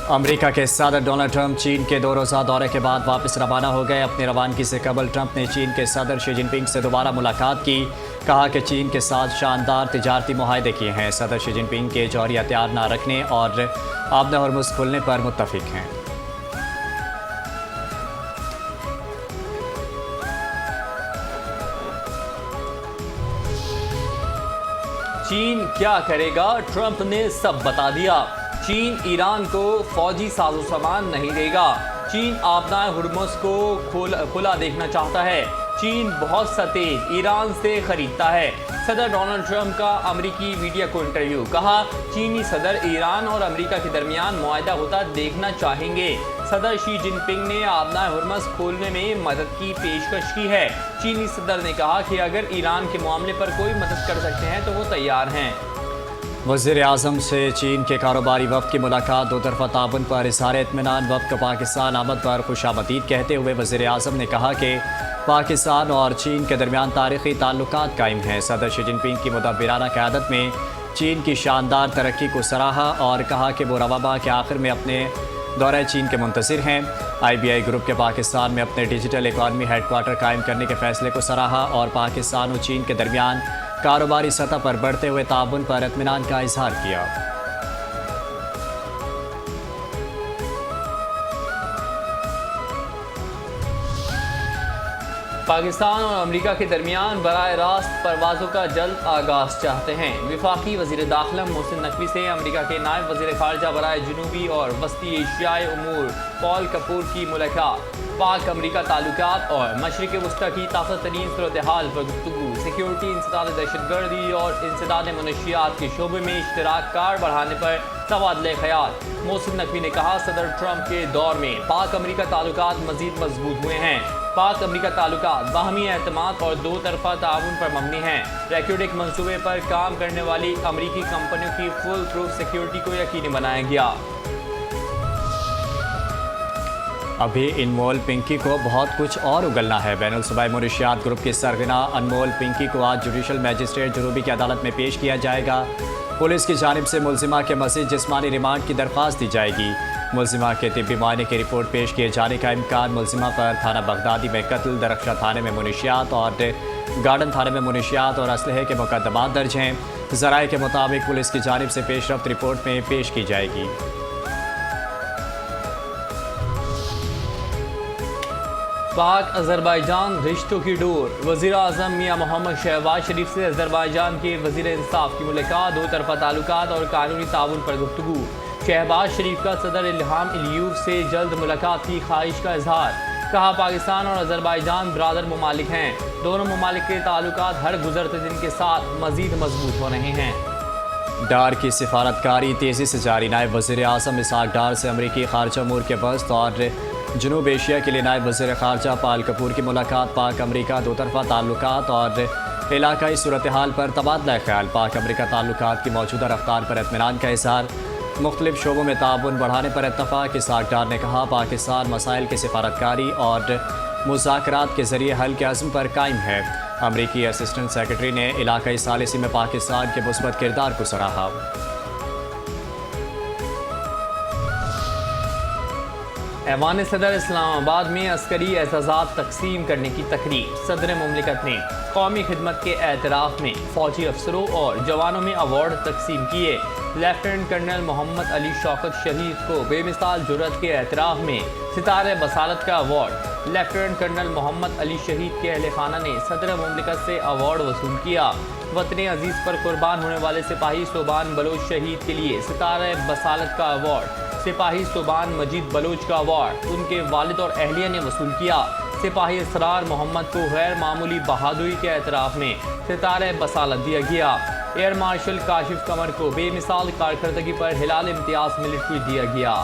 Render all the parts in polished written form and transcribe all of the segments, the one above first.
America के सदर Donald Trump चीन के 2 रोज़ा दौरे के बाद वापस रवाना हो गए। अपनी रवानगी से कबल ट्रंप ने चीन के सदर शी जिनपिंग से दोबारा मुलाकात की। कहा कि चीन के साथ शानदार तिजारती मुआहदे किए हैं। सदर शी जिनपिंग के जौहरी हथियार न रखने और आबदा हरमुज़ खुलने पर मुत्तफिक हैं। चीन क्या करेगा, ट्रंप ने सब बता दिया। चीन ईरान को फौजी साजो सामान नहीं देगा। चीन आपदाए हुर्मुज़ को खुला देखना चाहता है। चीन बहुत सा तेल ईरान से खरीदता है। सदर डोनाल्ड ट्रंप का अमेरिकी मीडिया को इंटरव्यू। कहा, चीनी सदर ईरान और अमेरिका के दरमियान मुआहदा होता देखना चाहेंगे। सदर शी जिनपिंग ने आपदाए हुर्मुज़ खोलने में मदद की पेशकश की है। चीनी सदर ने कहा कि अगर ईरान के मामले पर कोई मदद कर सकते हैं तो वो तैयार हैं। वज़ीर आज़म से चीन के कारोबारी वफ़द की मुलाकात। दो तरफ़ा ताउन पर इज़हार इत्मीनान। वफ़द को पाकिस्तान आमद पर खुशामदीद कहते हुए वज़ीर आज़म ने कहा कि पाकिस्तान और चीन के दरमियान तारीख़ी ताल्लुकात कायम हैं। सदर शी जिनपिंग की मुदब्बिराना क़यादत में चीन की शानदार तरक्की को सराहा और कहा कि वो रवाबा के आखिर में अपने दौरे चीन के मुंतज़िर हैं। IBI ग्रुप के पाकिस्तान में अपने डिजिटल इकॉनमी हेडक्वार्टर कायम करने के फ़ैसले को सराहा और पाकिस्तान और चीन के दरमियान कारोबारी सतह पर बढ़ते हुए ताउन पर इत्मीनान का इजहार किया। पाकिस्तान और अमेरिका के दरमियान बराह रास्त परवाज़ों का जल्द आगाज़ चाहते हैं। वफाकी वज़ीर दाखिला मोहसिन नकवी से अमेरिका के नायब वज़ीर ख़ारजा बराए जनूबी और वस्ती एशियाई उमूर पॉल कपूर की मुलाकात। पाक अमेरिका ताल्लुकात और मशरिक़ वस्ता की ताज़ा तरीन सूरत हाल पर गुफ्तगू। सिक्योरिटी, इंसदाद दहशतगर्दी और इंसदाद मनशियात के शोबे में इश्तराक कार बढ़ाने पर तबादले ख़याल। मोहसिन नकवी ने कहा, सदर ट्रंप के दौर में पाक अमेरिका ताल्लुकात मज़ीद मजबूत हुए हैं। पाक अमेरिका ताल्लुकात बाहमी एतमाद और दो तरफ़ा ताउन पर मबनी हैं। रेक्यूडिक मंसूबे पर काम करने वाली अमेरिकी कंपनियों की फुल प्रूफ सिक्योरिटी को यकीनी बनाया गया। अभी अनमोल पिंकी को बहुत कुछ और उगलना है। बैनुल सूबाई मुनशियात ग्रुप की सरगना अनमोल पिंकी को आज जुडिशल मजिस्ट्रेट जनूबी की अदालत में पेश किया जाएगा। पुलिस की जानिब से मुलजिमा के मज़ीद जिस्मानी रिमांड की दरख्वास्त दी जाएगी। मुलजिमा के तिब्बी मुआयने की रिपोर्ट पेश किए जाने का इम्कान। मुलजिमा पर थाना बगदादी में कत्ल, दरख्शा थाने में मुनशियात और गार्डन थाने में मुनशियात और असलहे के मुकदमात दर्ज हैं। ज़राए के मुताबिक पुलिस की जानिब से पेशरफ्त रिपोर्ट में पेश की जाएगी। पाक अज़रबैजान रिश्तों की डोर। वज़ीर आज़म मियाँ मोहम्मद शहबाज शरीफ से अज़रबैजान के वज़ीर इंसाफ की मुलाकात। दो तरफ़ा ताल्लुकात और कानूनी ताउन पर गुफ्तगू। शहबाज शरीफ का सदर इल्हाम अलीयूब से जल्द मुलाकात की ख्वाहिश का इजहार। कहा, पाकिस्तान और अज़रबैजान बरादर ममालिक हैं। दोनों ममालिक के ताल्लुकात हर गुज़रते दिन के साथ मज़ीद मजबूत हो रहे हैं। डार की सिफारतकारी तेज़ी से जारी। नायब वज़ीर आज़म इसहाक डार से अमरीकी खारजा अमूर के वस्त और जनूब एशिया के लिए नायब वज़ीर ख़ारजा पाल कपूर की मुलाकात। पाक अमरीका दो तरफ़ा ताल्लुकात और इलाकाई सूरत हाल पर तबादला ख्याल। पाक अमरीका ताल्लुकात की मौजूदा रफ्तार पर इत्मीनान का इज़हार। मुख्तलिफ शोबों में ताउन बढ़ाने पर इत्तफ़ाक़। इसहाक डार ने कहा, पाकिस्तान मसाइल की सिफारतकारी और मुज़ाकरात के ज़रिए हल के अज़्म पर कायम है। अमरीकी असिस्टेंट सेक्रेटरी ने इलाकाई सालिसी में पाकिस्तान के मुस्बत किरदार को सराहा। ऐवान सदर इस्लामाबाद में अस्करी एजाज़ात तकसीम करने की तकरीर। सदर मुमलिकत ने कौमी खिदमत के एतराफ़ में फ़ौजी अफसरों और जवानों में अवार्ड तकसीम किए। लेफ्टिनेंट कर्नल मोहम्मद अली शौकत शहीद को बेमिसाल जुर्रत के एतराफ़ में सितारे बसालत का award. Lieutenant colonel Mohammad Ali शहीद के अहल खाना ने सदर मुमलिकत से अवार्ड वसूल किया। वतन अजीज़ पर कुर्बान होने वाले सिपाही सोबान बलोच शहीद के लिए सितारे बसालत का अवार्ड सिपाही सोबान मजीद बलोच का अवार्ड उनके वालिद और अहलिया ने वसूल किया। सिपाही असरार मोहम्मद को गैर मामूली बहादुरी के एतराफ़ में सितारे बसालत दिया गया। एयर मार्शल काशिफ कमर को बेमिसाल कारकर्दगी पर हिलाल इम्तियाज़ मिलिट्री दिया गया।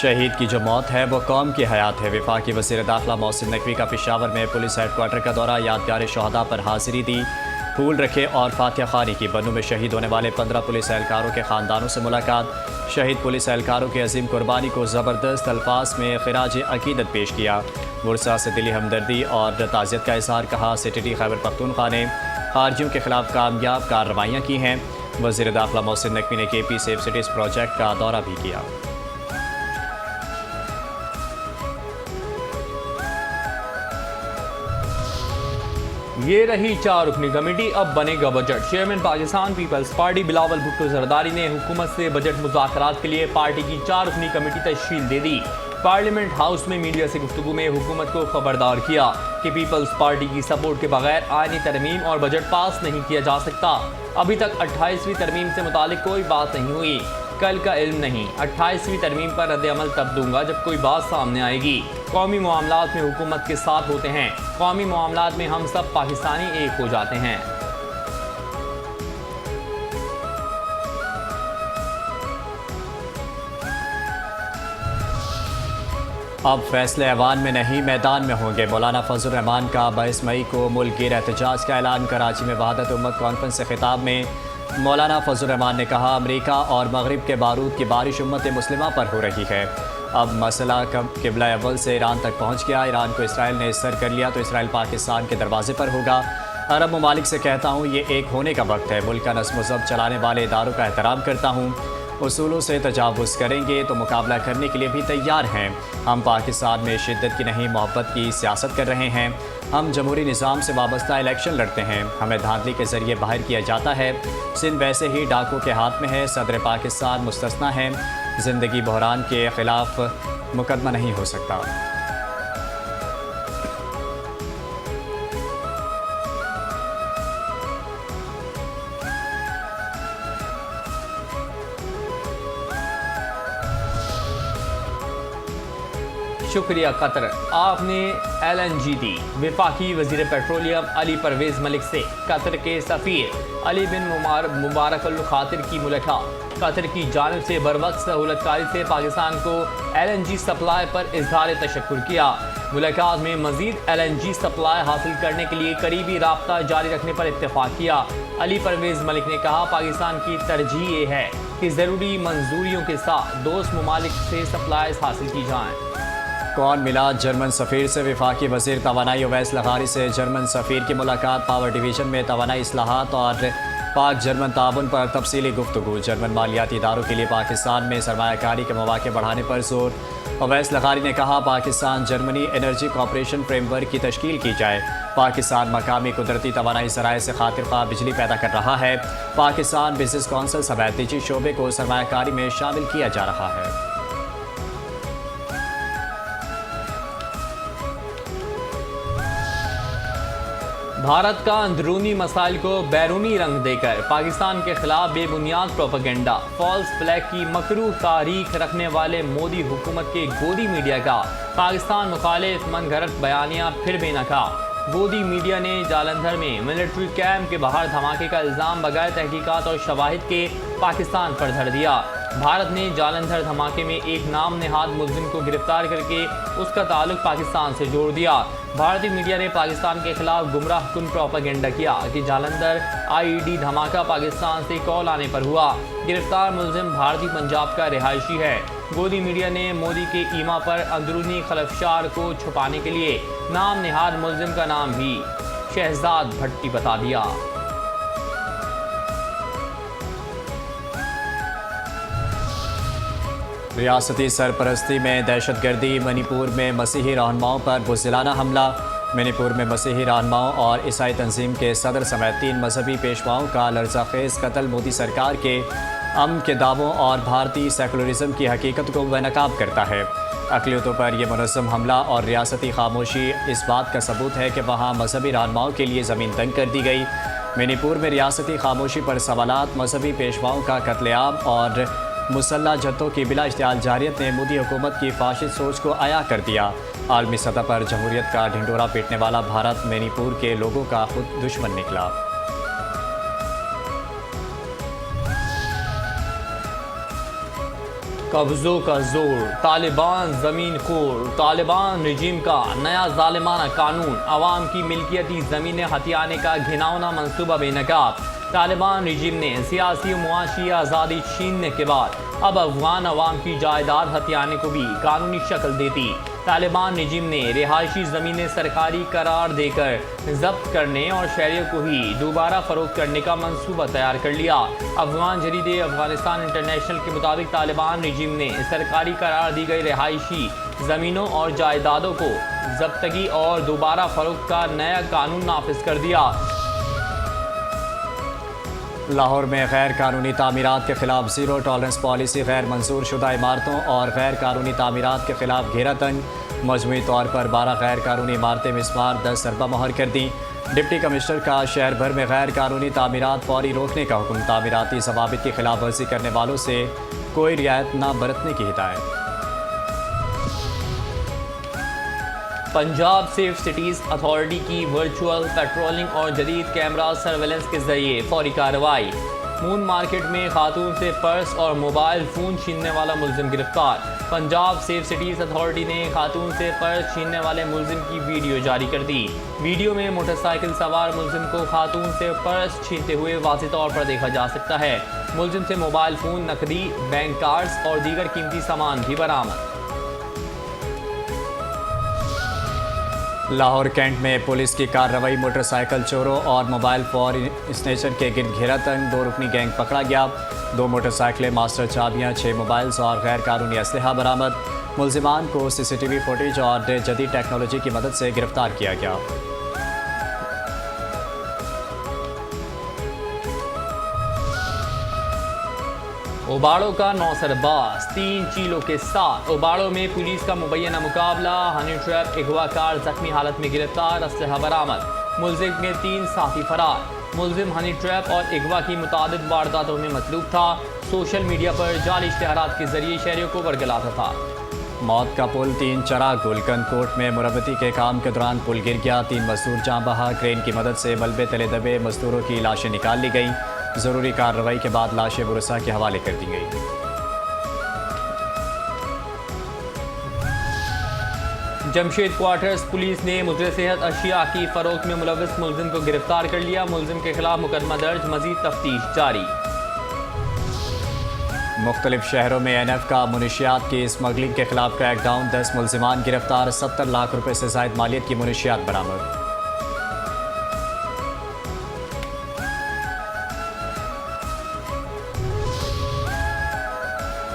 शहीद की जो मौत है वो कौम की हयात है। वफाकी वज़ीर दाखिला मोहसिन नकवी का पेशावर में पुलिस हेडक्वार्टर का दौरा। यादगार शहदा पर हाजिरी दी, फूल रखे और फातिहा ख़ानी की। बनू में शहीद होने वाले 15 पुलिस एहलकारों के ख़ानदानों से मुलाकात। शहीद पुलिस एहलकारों की अजीम कुर्बानी को ज़बरदस्त अल्फाज में ख़िराज अक़ीदत पेश किया। मुरसा से दिली हमदर्दी और ताज़ियत का इज़हार। कहा, सिटी खैबर पख्तूनख्वा ने खारजियों के खिलाफ कामयाब कार्रवाइयाँ की हैं। वज़ीर दाखिला मोहसिन नकवी ने KP सेफ सिटीज़ प्रोजेक्ट का दौरा भी किया। ये रही 4 रुकनी कमेटी, अब बनेगा बजट। चेयरमैन पाकिस्तान पीपल्स पार्टी बिलावल भुट्टो जरदारी ने हुकूमत से बजट मुज़ाकरात के लिए पार्टी की 4 रुकनी कमेटी तश्कील दे दी। पार्लियामेंट हाउस में मीडिया से गुफ्तगू में हुकूमत को खबरदार किया कि पीपल्स पार्टी की सपोर्ट के बगैर आईनी तरमीम और बजट पास नहीं किया जा सकता। अभी तक 28वीं तरमीम से मुतालिक कोई बात नहीं हुई। कल का इल्म नहीं, 28वीं तरमीम पर रद्द-ए-अमल तब दूंगा जब कोई बात सामने आएगी। कौमी मामलात में हुकूमत के साथ होते हैं, कौमी मामलात में हम सब पाकिस्तानी एक हो जाते हैं। अब फैसले ऐवान में नहीं मैदान में होंगे। मौलाना फजल रहमान का 22 मई को मुल्क गिर एहतजाज का ऐलान। कराची में वहादत उम्मत कॉन्फ्रेंस से खिताब में मौलाना फजल रहमान ने कहा, अमेरिका और मगरिब के बारूद की बारिश उम्मत मुस्लिमा पर हो रही है। अब मसला किबला अव्वल से ईरान तक पहुँच गया। ईरान को इसराइल ने सर कर लिया तो इसराइल पाकिस्तान के दरवाजे पर होगा। अरब ममालिक से कहता हूँ ये एक होने का वक्त है। मुल्क का नस्म व ज़ब्त चलाने वाले इदारों का एहतराम करता हूँ। उसूलों से तजावुज़ करेंगे तो मुकाबला करने के लिए भी तैयार हैं। हम पाकिस्तान में शिद्दत की नहीं मोहब्बत की सियासत कर रहे हैं। हम जमहूरी निज़ाम से वाबस्ता इलेक्शन लड़ते हैं। हमें धांधली के ज़रिए बाहर किया जाता है। सिंध वैसे ही डाकों के हाथ में है। सदर पाकिस्तान मुस्तस्ना है। ज़िंदगी बहरान के ख़िलाफ़ मुकदमा नहीं हो सकता। शुक्रिया कतर, आपने LNG दी। वफाकी वज़ीर पेट्रोलियम अली परवेज़ मलिक से कतर के सफ़ीर अली बिन मुबारक अल खातिर की मुलाकात। कतर की जानिब से बरवक्त सहूलतकारी से पाकिस्तान को LNG सप्लाई पर इजहार तशक्कुर किया। मुलाकात में मज़ीद LNG सप्लाई हासिल करने के लिए करीबी राब्ता जारी रखने पर इत्तेफाक किया। अली परवेज़ मलिक ने कहा, पाकिस्तान की तरजीह ये है कि ज़रूरी मंजूरियों के साथ दोस्त ममालिक से सप्लाई हासिल की जाएँ। कौन मिला जर्मन सफ़ीर से? वफाकी वज़ीर तवानाई उवैस लग़ारी से जर्मन सफ़ीर की मुलाकात। पावर डिवीज़न में तवानाई इस्लाहात और पाक जर्मन ताउन पर तफसीली गुफ्तगू। जर्मन मालियाती इदारों के लिए पाकिस्तान में सरमायाकारी के मौक़े बढ़ाने पर जोर। उवैस लग़ारी ने कहा, Pakistan Germany energy cooperation framework की तश्कील की जाए। पाकिस्तान मकामी कुदरती तवानाई ज़राए से खातिर ख्वाह बिजली पैदा कर रहा है। पाकिस्तान बिजनेस कौंसिल समेत निजी शोबे को सरमायाकारी में शामिल किया जा रहा है। भारत का अंदरूनी मसाइल को बैरूनी रंग देकर पाकिस्तान के खिलाफ बेबुनियाद प्रोपेगेंडा। फॉल्स फ्लैग की मकरूह तारीख रखने वाले मोदी हुकूमत के गोदी मीडिया का पाकिस्तान मुखालिफ मनगढ़ंत बयानिया फिर बेनकाब। गोदी मीडिया ने जालंधर में मिलिट्री कैंप के बाहर धमाके का इल्ज़ाम बगैर तहकीकात और शवाहिद के पाकिस्तान पर धर दिया। भारत ने जालंधर धमाके में एक नाम नेहाद मुलजिम को गिरफ्तार करके उसका ताल्लुक पाकिस्तान से जोड़ दिया। भारतीय मीडिया ने पाकिस्तान के खिलाफ गुमराह कुन प्रोपेगेंडा किया कि जालंधर IED धमाका पाकिस्तान से कॉल आने पर हुआ। गिरफ्तार मुलजिम भारतीय पंजाब का रिहायशी है। गोदी मीडिया ने मोदी के ईमा पर अंदरूनी खलफशार को छुपाने के लिए नाम नेहाद मुलजिम का नाम भी शहजाद भट्टी बता दिया। रियासती सरपरस्ती में दहशतगर्दी। मणिपुर में मसीही रहनुमाओं पर बुज़दिलाना हमला। मणिपुर में मसीही रहनुमाओं और ईसाई तंजीम के सदर समेत 3 मजहबी पेशवाओं का लर्ज़ाखेज़ कत्ल मोदी सरकार के अमन के दावों और भारतीय सेकुलरिज्म की हकीकत को बेनकाब करता है। अक़लियतों पर यह मुनज़्ज़म हमला और रियासती खामोशी इस बात का सबूत है कि वहाँ मजहबी रहनुमाओं के लिए ज़मीन तंग कर दी गई। मणिपुर में रियासती खामोशी पर सवालात, मजहबी पेशवाओं का कत्लेआम और मुसल्लह जत्थों की बिला इश्तियाल जारियत ने मोदी हुकूमत की फाशिस्ट सोच को आया कर दिया। आलमी सतह पर जमहूरियत का ढिंडोरा पीटने वाला भारत मणिपुर के लोगों का खुद दुश्मन निकला। कब्जों का जोर, तालिबान जमीन खोर। तालिबान रिजीम का नया जालिमाना कानून, अवाम की मिल्कियती ज़मीनें हथियाने का घिनौना मंसूबा बेनकाब। तालिबान रिजीम ने सियासी मुआशी आज़ादी छीनने के बाद अब अफगान अवाम की जायदाद हथियाने को भी कानूनी शक्ल देती। तालिबान रिजीम ने रिहायशी ज़मीनें सरकारी करार देकर जब्त करने और शहरियों को ही दोबारा फरोख्त करने का मंसूबा तैयार कर लिया। अफगान जरीदे अफगानिस्तान इंटरनेशनल के मुताबिक तालिबान रिजीम ने सरकारी करार दी गई रिहायशी ज़मीनों और जायदादों को जब्तगी और दोबारा फरोख्त का नया कानून नाफिज कर दिया। लाहौर में गैर कानूनी तामीरात के खिलाफ ज़ीरो टॉलरेंस पॉलिसी, गैर मंजूर शुदा इमारतों और गैर कानूनी तामीरात के खिलाफ घेरा तंग। मजमूई तौर पर 12 गैर कानूनी इमारतें मिसमार 10 अरबा मोहर कर दी। डिप्टी कमिश्नर का शहर भर में गैर कानूनी तामीरात फौरी रोकने का हुक्म। तामीराती ज़वाबित की खिलाफ वर्जी करने वालों से कोई रियायत न बरतने की हिदायत। पंजाब सेफ सिटीज़ अथॉरिटी की वर्चुअल पेट्रोलिंग और जदीद कैमरा सर्वेलेंस के जरिए फौरी कार्रवाई। मून मार्केट में खातून से पर्स और मोबाइल फ़ोन छीनने वाला मुलजिम गिरफ्तार। पंजाब सेफ सिटीज़ अथॉरिटी ने खातून से पर्स छीनने वाले मुलजिम की वीडियो जारी कर दी। वीडियो में मोटरसाइकिल सवार मुलजिम को खातून से पर्स छीनते हुए वाज़ेह तौर पर देखा जा सकता है। मुलजिम से मोबाइल फ़ोन, नकदी, बैंक कार्ड्स और दीगर कीमती सामान भी बरामद। लाहौर कैंट में पुलिस की कार्रवाई। मोटरसाइकिल चोरों और मोबाइल फोन स्नेचर के गिरद घेरा तंग। 2 रुकनी गैंग पकड़ा गया। 2 मोटरसाइकिलें, मास्टर चाबियां, 6 मोबाइल्स और गैर कानूनी असलहा बरामद। मुलजिमान को CCTV फुटेज और जदीद टेक्नोलॉजी की मदद से गिरफ्तार किया गया। उबाड़ो का नौसरबाज 3 चीलों के साथ। उबाड़ो में पुलिस का मुबैना मुकाबला। हनी ट्रैप अगवाकार जख्मी हालत में गिरफ्तार, असलहा बरामद। मुलजिम के 3 साथी फरार। मुलजिम हनी ट्रैप और अगवा की मुतादिद वारदातों में मतलूब था। सोशल मीडिया पर जाली इश्तिहारात के जरिए शहरियों को वर्गलाता था। मौत का पुल 3 चराग। गुलकंद कोट में मुरब्बती के काम के दौरान पुल गिर गया। 3 मजदूर जाँ बहा। क्रेन की मदद से मलबे तले दबे मजदूरों की लाशें निकाल ली गई। ज़रूरी कार्रवाई के बाद लाशें बुरसा के हवाले कर दी गई। जमशेद क्वार्टर्स पुलिस ने मुजरे सेहत अशिया की फरोख्त में मुलविस मुलजिम को गिरफ्तार कर लिया। मुलजिम के खिलाफ मुकदमा दर्ज, मजीद तफ्तीश जारी। मुख्तलिफ शहरों में NF का मुनशियात की स्मगलिंग के खिलाफ क्रैकडाउन। 10 मुलजिमान गिरफ्तार। 70 लाख रुपए से ज़ायद मालियत की मुनशियात बरामद।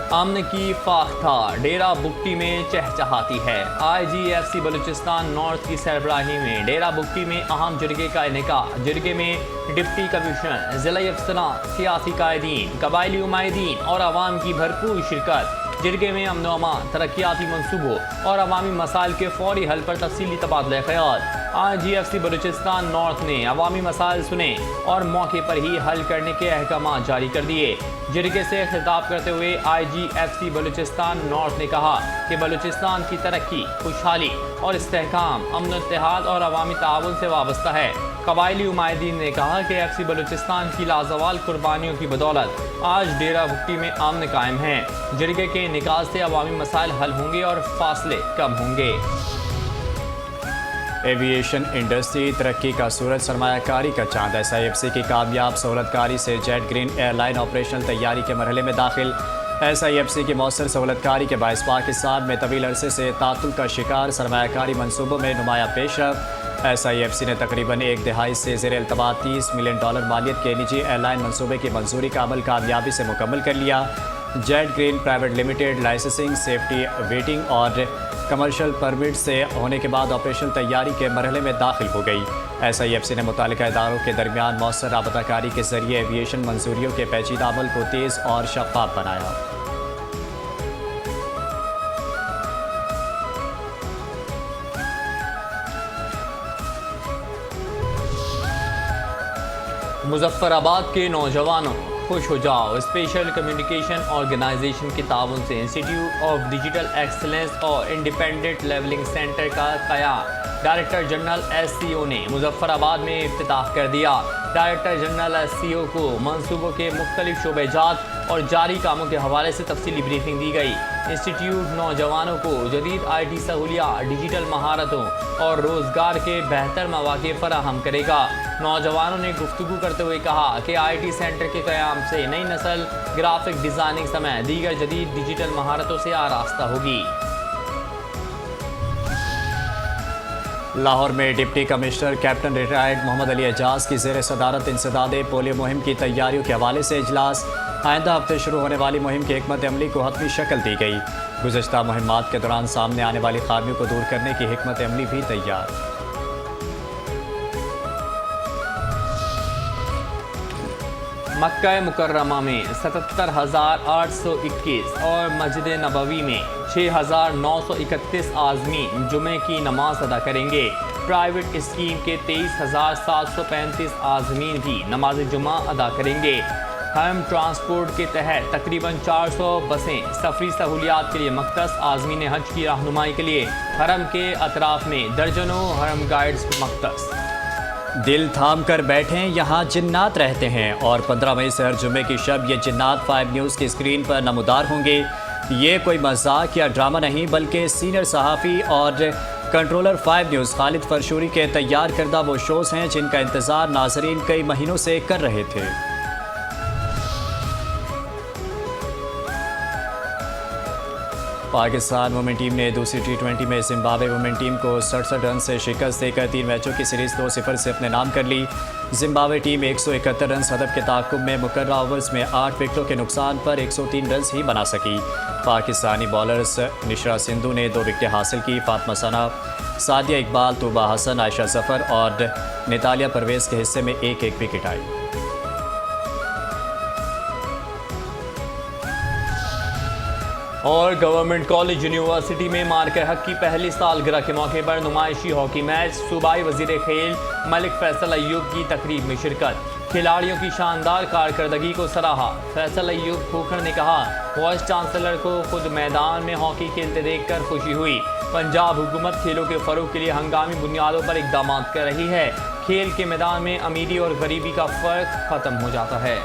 अमन की फाख्ता डेरा बुगटी में चहचहाती है। IGFC बलूचिस्तान नॉर्थ की सरबराही में डेरा बुगटी में अहम जरगे का इनेकाद। जरगे में डिप्टी कमिश्नर, ज़िला अफसरान, सियासी कायदीन, कबायली उमायदीन और आवाम की भरपूर शिरकत। जरगे में अमन अमान, तरक्याती मनसूबों और अवामी मसाइल के फौरी हल पर तफसीली तबादला ख्याल। IGFC बलूचिस्तान नॉर्थ ने अवामी मसाइल सुने और मौके पर ही हल करने के अहकाम जारी कर दिए। जरगे से खिताब करते हुए IGFC बलूचिस्तान नॉर्थ ने कहा कि बलूचिस्तान की तरक्की, खुशहाली और इस्तेहकाम अमन, इत्तेहाद और अवामी ताउन से वाबस्ता है। कबायली उमायदीन ने कहा कि FC बलूचिस्तान की लाजवाल कुर्बानियों की बदौलत आज डेरा बुगटी में अमन कायम है। जरगे के निकास से अवामी मसाइल हल होंगे और फासले कम होंगे। एविएशन इंडस्ट्री तरक्की का सूरज, सरमायाकारी का चांद। SIFC की कामयाब सहूलतकारी से जेट ग्रीन एयरलाइन ऑपरेशनल तैयारी के मरहले में दाखिल। SIFC की मौसर सहूलतकारी के बायस पाकिस्तान में तवील अरसे से तातुल का शिकार सरमायाकारी मनसूबों में नुमाया पेशरफ। SIFC ने तकरीबन 1 दहाई से ज़ेर अल्तवा $30 मिलियन मालियत के निजी एयरलाइन मनसूबे की मंजूरी का अमल कामयाबी से मुकम्मल कर लिया। Jet green private limited licensing, safety waiting और कमर्शियल परमिट से होने के बाद ऑपरेशनल तैयारी के मरहले में दाखिल हो गई। SIFC ने मुतालिका इदारों के दरमियान मौसर राबताकारी के जरिए एविएशन मंजूरियों के पेचीदा अमल को तेज़ और शफाफ बनाया। मुजफ्फराबाद के नौजवानों, खुश हो जाओ। स्पेशल कम्युनिकेशन ऑर्गेनाइजेशन के ताउन से इंस्टीट्यूट ऑफ डिजिटल एक्सलेंस और इंडिपेंडेंट लेवलिंग सेंटर का क़याम डायरेक्टर जनरल SCO ने मुजफ्फराबाद में इफ्तिताह कर दिया। डायरेक्टर जनरल SCO को मंसूबों के मुख्तलिफ शोबेजात और जारी कामों के हवाले से तफसीली ब्रीफिंग दी गई। इंस्टीट्यूट नौजवानों को जदीद IT सहूलियात, डिजिटल महारतों और रोज़गार के बेहतर मौक़े फराहम करेगा। नौजवानों ने गुफ्तगू करते हुए कहा कि IT सेंटर के क़याम से नई नस्ल ग्राफिक डिज़ाइनिंग समेत दीगर जदीद डिजिटल महारतों से आरास्ता होगी। लाहौर में deputy commissioner captain retired Mohammad Ali Ejaz की ज़ेर सदारत इंसदाद पोलियो मुहिम की तैयारियों के हवाले से इजलास। आइंदा हफ्ते शुरू होने वाली मुहिम की हिकमत अमली को हतमी शक्ल दी गई। गुज़श्ता मुहिम्मात के दौरान सामने आने वाली खामियों को दूर करने की हिकमत अमली भी तैयार। मक्का मुकर्रमा में 77,821 और मस्जिद नबवी में 6,931 आज़मीन जुमे की नमाज अदा करेंगे। प्राइवेट स्कीम के 23,735 आज़मीन भी नमाज जुमा अदा करेंगे। हरम ट्रांसपोर्ट के तहत तकरीबन 400 बसें सफरी सहूलियात के लिए मख्तस। आज़मीन हज की रहनुमाई के लिए हरम के अतराफ में दर्जनों हरम गाइड्स मख्तस। दिल थाम कर बैठें, यहाँ जिन्नात रहते हैं। और 15 मई से हर जुम्मे की शब ये जिन्नात 5 न्यूज़ की स्क्रीन पर नमूदार होंगे। ये कोई मजाक या ड्रामा नहीं, बल्कि सीनियर सहाफ़ी और कंट्रोलर 5 न्यूज़ खालिद फरशूरी के तैयार करदा वो शोज़ हैं जिनका इंतज़ार नाजरीन कई महीनों से कर रहे थे। पाकिस्तान वुमेन टीम ने दूसरी T20 में जिम्बाब्वे वुमेन टीम को 67 रन से शिकस्त देकर 3 मैचों की सीरीज़ 2-0 से अपने नाम कर ली। जिम्बाब्वे टीम 171 रन हदफ के ताक़ुब में मुकर्रा ओवर्स में 8 विकेटों के नुकसान पर 103 रन ही बना सकी। पाकिस्तानी बॉलर्स निशरा सिंधु ने 2 विकेटें हासिल की। फातिमा सना, सादिया इकबाल, तूबा हसन, आयशा जफर और नितालिया परवेज़ के हिस्से में एक एक विकेट आई। और गवर्नमेंट कॉलेज यूनिवर्सिटी में मार्के हक की पहली सालगिरह के मौके पर नुमाइशी हॉकी मैच। सूबाई वजीर खेल मलिक फैसल अय्यूब की तकरीब में शिरकत। खिलाड़ियों की शानदार कारकर्दगी को सराहा। फैसल अय्यूब खोखर ने कहा, वाइस चांसलर को खुद मैदान में हॉकी खेलते देखकर खुशी हुई। पंजाब हुकूमत खेलों के फ़रोग के लिए हंगामी बुनियादों पर इक़दाम कर रही है। खेल के मैदान में अमीरी और गरीबी का फ़र्क ख़त्म हो जाता है।